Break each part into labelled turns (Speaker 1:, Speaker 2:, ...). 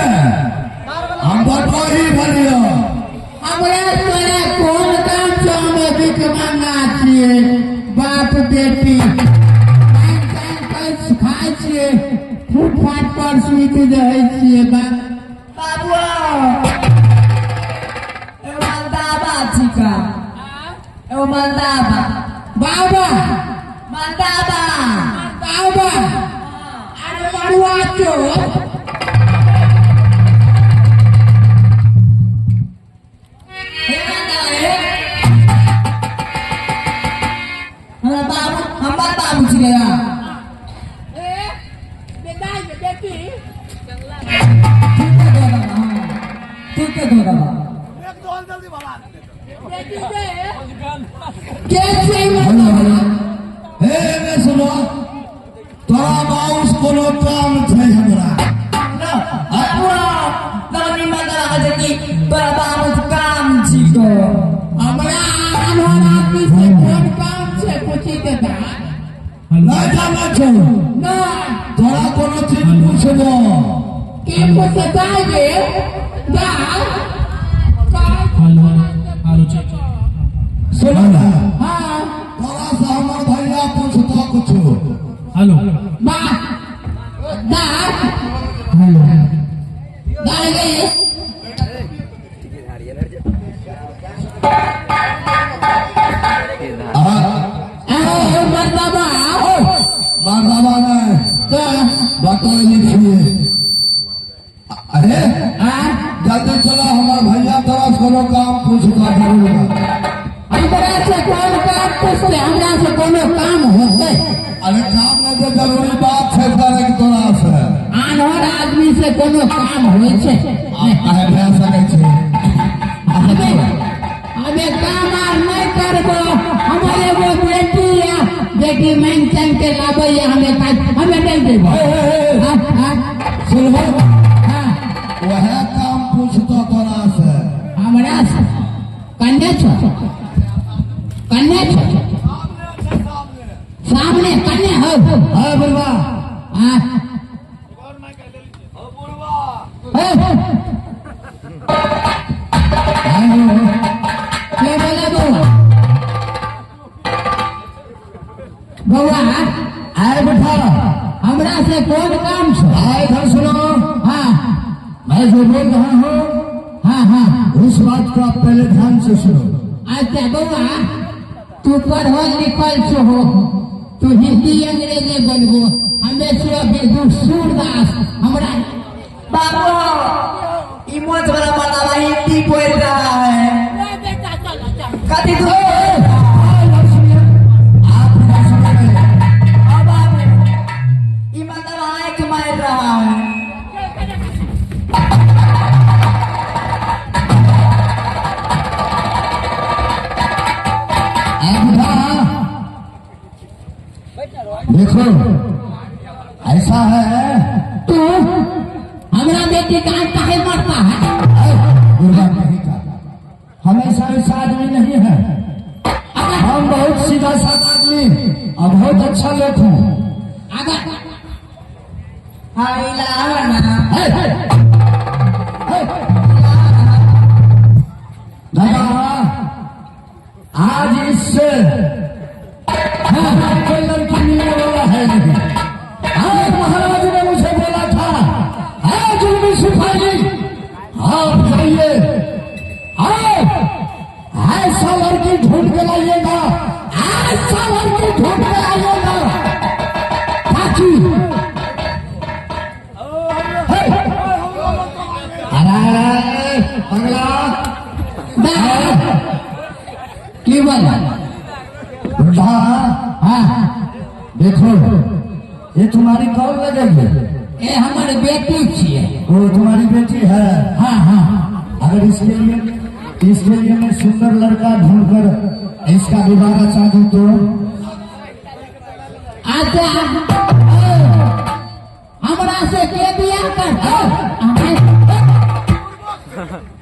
Speaker 1: हम बटोरी भरियो
Speaker 2: अब यार तोरा कौन का
Speaker 1: बेटी खाए छे फुटपाथ पर सुत रहे छे
Speaker 2: बाबू मालदाबा छिका एगो मालदाबा
Speaker 1: बाबा
Speaker 2: मालदाबा
Speaker 1: बाबा अरे मरुआ चो सुनो तोरा बाउस कोनो काम छै हमरा
Speaker 2: तोरा बाबू काम छिको
Speaker 1: हमरा अनहोन आदमी से कोन काम छै पूछी के दा
Speaker 3: नहीं जाना छो
Speaker 1: ना
Speaker 3: तोरा कोनो चीज पूछबो
Speaker 1: के पूछे जागे दा
Speaker 4: हेलो चेक
Speaker 3: सुनो ना
Speaker 1: हां
Speaker 3: तोरा से हमर भैया पूछता कुछो
Speaker 4: हेलो
Speaker 1: बा दा
Speaker 4: हेलो
Speaker 1: दागे
Speaker 3: बाबा ने बतौल लिखिए अरे जल्दी चलो हमार भैया तरफ कोनो काम पूछता जरूर
Speaker 1: हमरा से कोन काम पूछते हमरा से कोनो काम होते
Speaker 3: अरे काम में तो जरूरी बात है करे तोरा से
Speaker 1: अनहोन आदमी से कोनो काम होय छै
Speaker 3: अरे भै सकै छै
Speaker 1: हमें काम आर नहीं करबो हमारे वो बेटी या बेटी मेंशन के लाबो या हमें नहीं देबो
Speaker 3: सुनो
Speaker 1: हां
Speaker 3: वह काम पूछता तोरा से
Speaker 1: हमरा से कन्ने छो सामने कन्ने हो
Speaker 3: हां बुलवा
Speaker 1: हां बउआ
Speaker 3: आए बैठा
Speaker 1: हमरा से कौन काम छो
Speaker 3: आए घर सुनो
Speaker 1: हाँ
Speaker 3: मैं जो बोल रहा हूँ
Speaker 1: हाँ हाँ
Speaker 3: उस बात को आप पहले ध्यान से सुनो
Speaker 1: अच्छा बउआ तू पढ़ल लिखल छो हो तू हिंदी अंग्रेजी बोलबो हमें सिर्फ सूरदास हमरा
Speaker 2: बाबू इमोज वाला मालदाबा हिंदी बोल रहा है कथी तू मार रहा है
Speaker 3: देखो ऐसा है
Speaker 1: तू हमरा बेटी का काहे मरता है
Speaker 3: दुर्गा नहीं का हमेशा ऐसा आदमी नहीं है हम बहुत सीधा साधा आदमी और बहुत अच्छा लोग हूँ
Speaker 1: अगर
Speaker 3: दादा आज इससे कोई लड़की मिलने वाला है नहीं आज महाराज ने मुझे बोला था है जुल्मी सिपाही आप जाइए ऐसा लड़की ढूंढ के लाइएगा ऐसा लड़की ढूंढ के लाइएगा ताकि
Speaker 1: की बोला
Speaker 3: हाँ देखो ये तुम्हारी कौन लगेगी
Speaker 1: ये हमारी बेटी छिए
Speaker 3: वो तुम्हारी बेटी है
Speaker 1: हाँ हाँ
Speaker 3: अगर इसके लिए मैं सुंदर लड़का ढूंढकर इसका विवाह चाहूँ तो
Speaker 1: अच्छा हमरा से के बियाह कर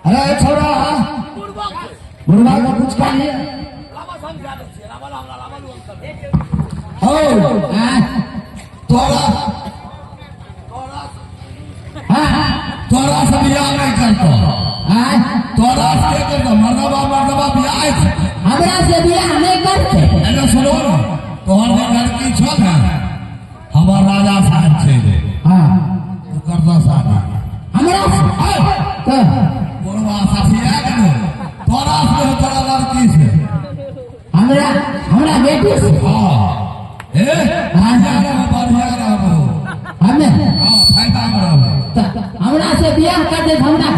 Speaker 3: अरे छोरा बुढ़वा का कुछ कहिए तोरा तोरा से बियाह नहीं करतो तोरा से करतो मर्दबा बियाह
Speaker 1: हमरा से बियाह नहीं करते
Speaker 3: सुनो तोहर जे लड़की छो ना हमर राजा साहब छै जे
Speaker 1: हाँ
Speaker 3: तू करता शादी
Speaker 1: हमरा तो
Speaker 3: बोलवा सफिया के तोरा से तोरा लड़की से
Speaker 1: हमरा हमरा बेटी से
Speaker 3: हां ए राजा रे बढ़िया रहो
Speaker 1: हमें
Speaker 3: हां फायदा में रहो
Speaker 1: तो हमरा से बियाह कर दे हमरा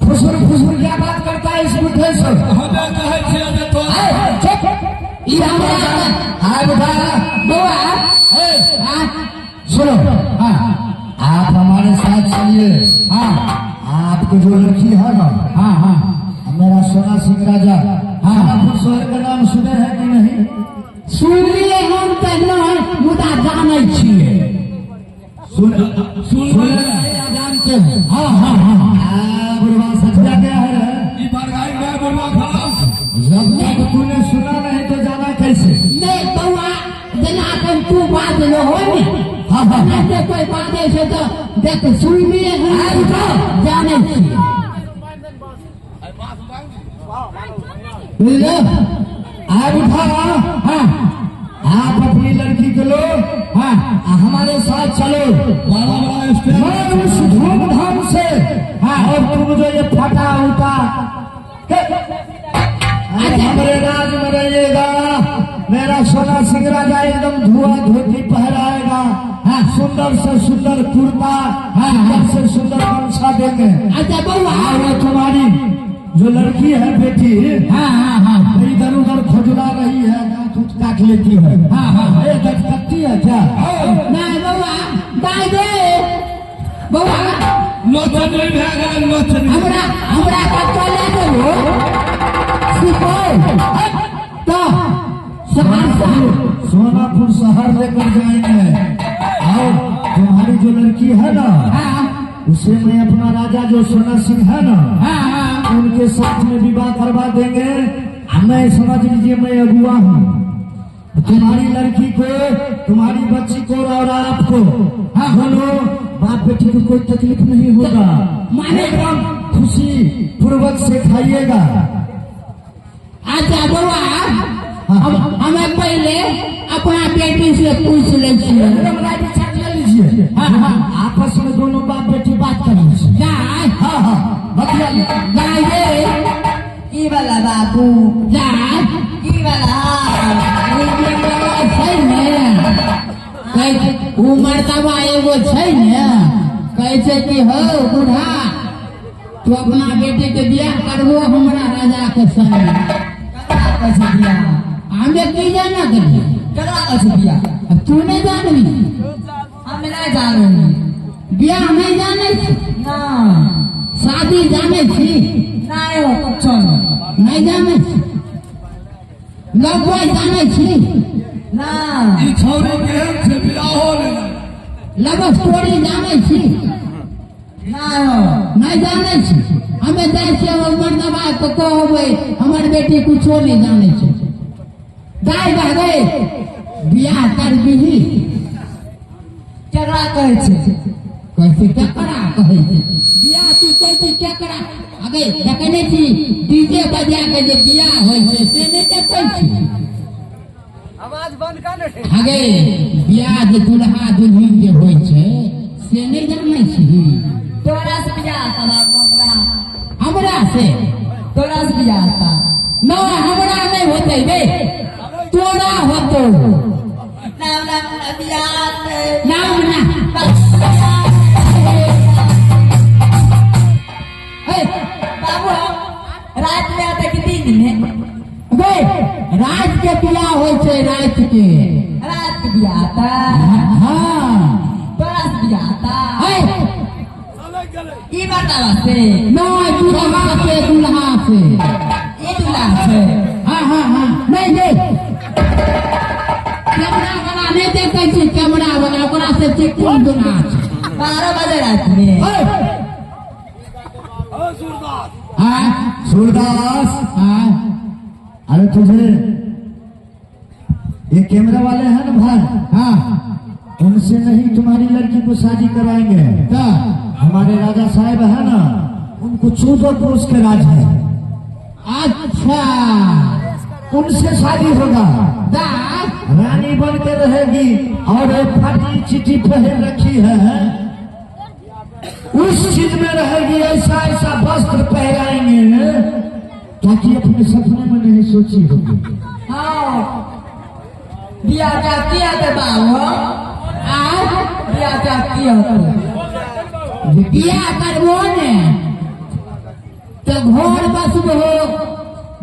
Speaker 3: फुसुर फुसुर क्या बात करता है इस मुठे से
Speaker 4: हमें कहे छे जे तो
Speaker 1: चुप ई हमरा
Speaker 3: हाय बेटा
Speaker 1: बउआ हाँ
Speaker 3: सुनो
Speaker 1: हाँ
Speaker 3: आप हमारे साथ चलिए
Speaker 1: हाँ
Speaker 3: आपको जो लड़की है ना
Speaker 1: हाँ हाँ
Speaker 3: मेरा सोना सिंह राजा हाँ शहर का नाम सुने हैं कि नहीं
Speaker 1: सुनलिए हम तो नहीं मुदा जानै छियै
Speaker 3: सुन
Speaker 1: जानते हैं हाँ हाँ हाँ
Speaker 3: बुढ़वा सचिया क्या है
Speaker 4: ई बरगाई में बोलवा खराब
Speaker 3: जब तक तूने सुना नहीं तो जाना कैसे
Speaker 1: नहीं बउआ जेना कन तू बात लो हो ने
Speaker 3: हाँ हाँ हाँ
Speaker 1: ऐसे कोई बात है तो देख सुनलिए हम जानै छियै बुझलो
Speaker 3: आप उठा
Speaker 1: हाँ
Speaker 3: आप अपनी लड़की को लो
Speaker 1: हाँ
Speaker 3: हमारे साथ चलो
Speaker 4: बड़ा बड़ा स्टेज
Speaker 3: मैं उस धूमधाम से
Speaker 1: हाँ
Speaker 3: और तुम जो ये फटा उठा हमारे राज में रहिएगा मेरा सोना सिंह राजा एकदम धुआं धोती पहराएगा
Speaker 1: हाँ
Speaker 3: सुंदर से सुंदर कुर्ता
Speaker 1: हाँ,
Speaker 3: सुंदर से सुंदर गमछा देंगे
Speaker 1: अच्छा बउआ
Speaker 3: वो तुम्हारी जो लड़की है बेटी
Speaker 1: हाँ हाँ हाँ
Speaker 3: इधर उधर खुजला रही है दांत उठ काट लेती है
Speaker 1: हाँ हाँ
Speaker 3: ये दटकती है क्या
Speaker 1: नहीं बउआ दाई दे बउआ
Speaker 4: लोचन नहीं भेगा लोचन
Speaker 1: हमरा कच्चा ले दो सुपौल तो सहरसा
Speaker 3: सोनापुर शहर लेकर जाएंगे और तुम्हारी जो लड़की है ना
Speaker 1: हाँ
Speaker 3: उसे मैं अपना राजा जो सोना सिंह है ना
Speaker 1: हाँ हाँ
Speaker 3: उनके साथ में विवाह करवा देंगे मैं समझ लीजिए मैं अगुआ हूँ तुम्हारी लड़की को तुम्हारी बच्ची को और आपको
Speaker 1: हाँ
Speaker 3: दोनों बाप बेटी को कोई तकलीफ नहीं होगा
Speaker 1: माने
Speaker 3: एकदम खुशी पूर्वक से खाइएगा
Speaker 1: अच्छा बउआ हमें पहले अपना बेटी से पूछ ले छियै
Speaker 3: एकदम राजी छाट ले लीजिए
Speaker 1: हाँ हाँ
Speaker 3: आपस में दोनों बाप बेटी बात कर लीजिए
Speaker 1: जाए
Speaker 3: हाँ हाँ बतिया
Speaker 1: जाए दे
Speaker 2: की वाला बाबू
Speaker 1: जाए
Speaker 2: की वाला
Speaker 1: छै ने उ मर्तबा एगो छै ने कहै छै कि हो बूढ़ा तू अपना बेटी के बियाह करबो हमरा राजा के संग
Speaker 2: करा कैसे दिया
Speaker 1: हमें की जाना करिए
Speaker 2: करा कैसे दिया
Speaker 1: तू नहीं जानबी
Speaker 2: हम नहीं जानू
Speaker 1: बियाह नहीं जाने छी
Speaker 2: ना
Speaker 1: शादी जाने छी
Speaker 2: नहीं हो कुछ
Speaker 1: नहीं जाने छी लगवाई जाने छी
Speaker 2: ना
Speaker 4: ई छौरी केहन से बियाह हो ले
Speaker 1: लव स्टोरी जाने छी
Speaker 2: ना हो
Speaker 1: नहीं जाने छी हमें जाए से मर्दबा को कहबै हमर बेटी कुछो नहीं जाने छी दाई बहबै बियाह कर बिही
Speaker 2: करा कहे छे
Speaker 1: कैसे केकरा कहै छै बियाह तू कहै केकरा अगे देखने छी डीजे बजा के जे बियाह होइ छै से नहीं देखै छी
Speaker 2: आवाज बंद कर दे
Speaker 1: अगे बियाह जे दुल्हा दुल्हन जे होइ छै से नहीं जानै छी
Speaker 2: तोरा से बियाह था बाबू
Speaker 1: हमरा से
Speaker 2: तोरा से बियाह था
Speaker 1: नहीं हमरा नहीं होते बे तोरा होतो
Speaker 2: नाम नाम बियाह से
Speaker 1: नाम ना
Speaker 2: बाबू रात में आते कि दिन में
Speaker 1: बे रात के बियाह होइ छै रात के
Speaker 2: रात के बियाह था
Speaker 1: हाँ
Speaker 2: तोरा से बियाह था ई बतावा से
Speaker 1: नहीं दुल्हा से दुल्हा से
Speaker 2: ये दूल्हा से
Speaker 1: हाँ हाँ हाँ नहीं दे कैमरा वाला नहीं देखै छी कैमरा वाला ओकरा से चिकन दुल्हा छै
Speaker 2: 12 बजे रात में
Speaker 1: हाँ
Speaker 3: सूरदास
Speaker 1: हाँ
Speaker 3: अरे तुझे ये कैमरा वाले हैं ना भाई
Speaker 1: हाँ
Speaker 3: उनसे नहीं तुम्हारी लड़की को शादी कराएंगे
Speaker 1: तो
Speaker 3: हमारे राजा साहब है ना उनको 14 पुरुष के राज है
Speaker 1: अच्छा
Speaker 3: उनसे शादी होगा,
Speaker 1: दास
Speaker 3: रानी बन के रहेगी और एक फाटी चिट्ठी पहन रखी है, उस चीज में रहेगी। ऐसा ऐसा वस्त्र पहनाएंगे ताकि अपने सपने में नहीं सोची होगी।
Speaker 2: हाँ बिया जाती है तो बाबू
Speaker 1: आज
Speaker 2: बिया जाती है
Speaker 1: बिया करबो ने तो घर बसबो,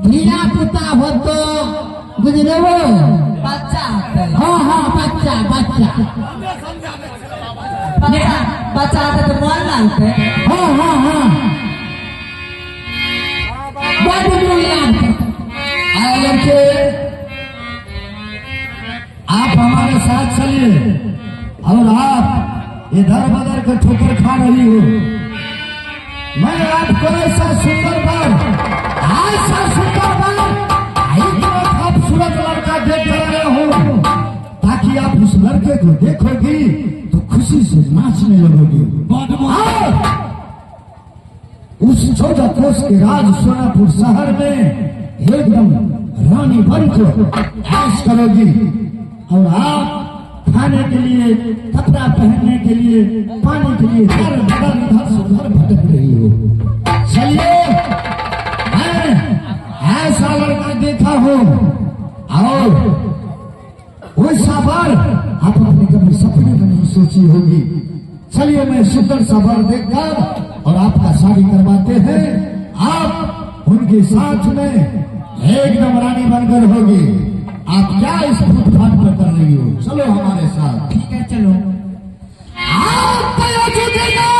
Speaker 1: धीरा पुता हो तो बुझलो।
Speaker 2: बच्चा होता है।
Speaker 1: हाँ हाँ बच्चा बच्चा
Speaker 2: बच्चा होता तो मन लगते
Speaker 1: हाँ हाँ हाँ बड़ मूल्य
Speaker 3: लड़के आप हमारे साथ चलिए और आप इधर बदर के ठोकर खा रही हो। मैं आपको ऐसा सुंदर खूबसूरत लड़का देख कर आया हूँ ताकि आप उस लड़के को देखोगी तो खुशी से नाचने लगोगी। आओ, उस 14 कोस के राज सोनापुर शहर में एकदम रानी बनकर ऐश करोगी और आप खाने के लिए, कपड़ा पहनने के लिए, पानी के लिए इधर से उधर भटक रही हो। चलिए, मैं ऐसा लड़का देखा हूँ और वैसा बार आप अपने कभी सपने में नहीं सोची होगी। चलिए मैं सुंदर सा वर देखकर और आपका शादी करवाते हैं। आप उनके साथ में एकदम रानी बनकर होगी। आप क्या इस फुटपाथ पर कर रही हो? चलो हमारे साथ।
Speaker 2: ठीक है चलो।
Speaker 3: आप चलो जुटेगा।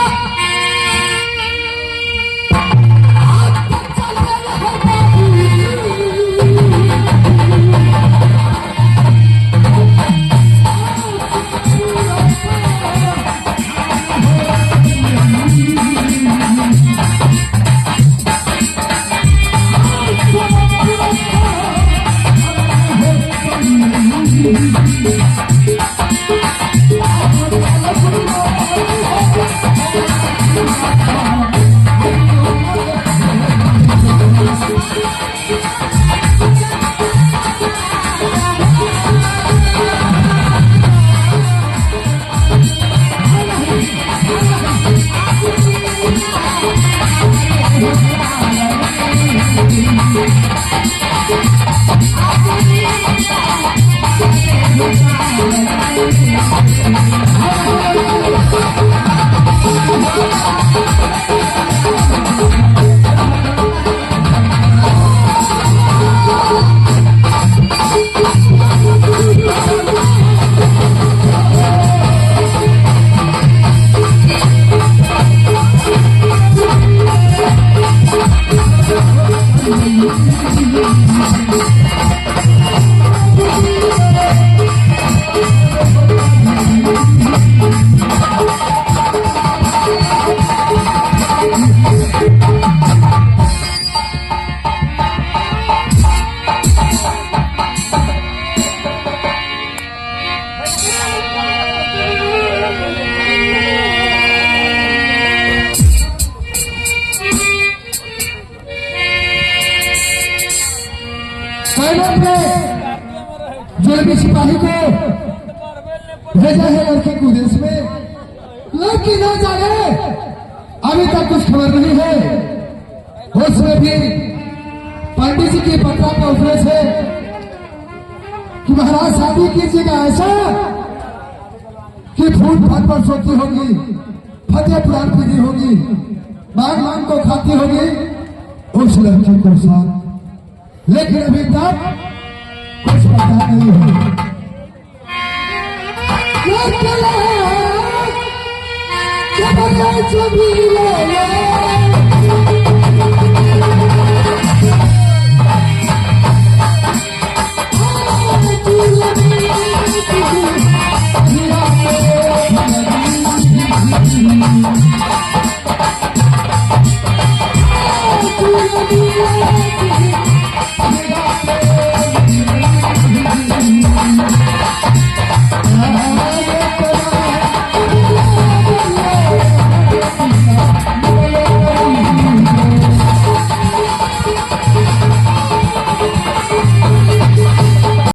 Speaker 3: जो भी सिपाही को भेजा है लड़के को देश में, लड़की न जाने अभी तक कुछ खबर नहीं है। उसमें भी पंडित जी की पत्रा पर उतरे थे कि महाराज शादी कीजिएगा ऐसा कि फूट फाट पर सोती होगी, फतेह पुराण पीती होगी, बागवान को खाती होगी उस लड़की को साथ। लेकिन अभी तक कुछ पता नहीं है।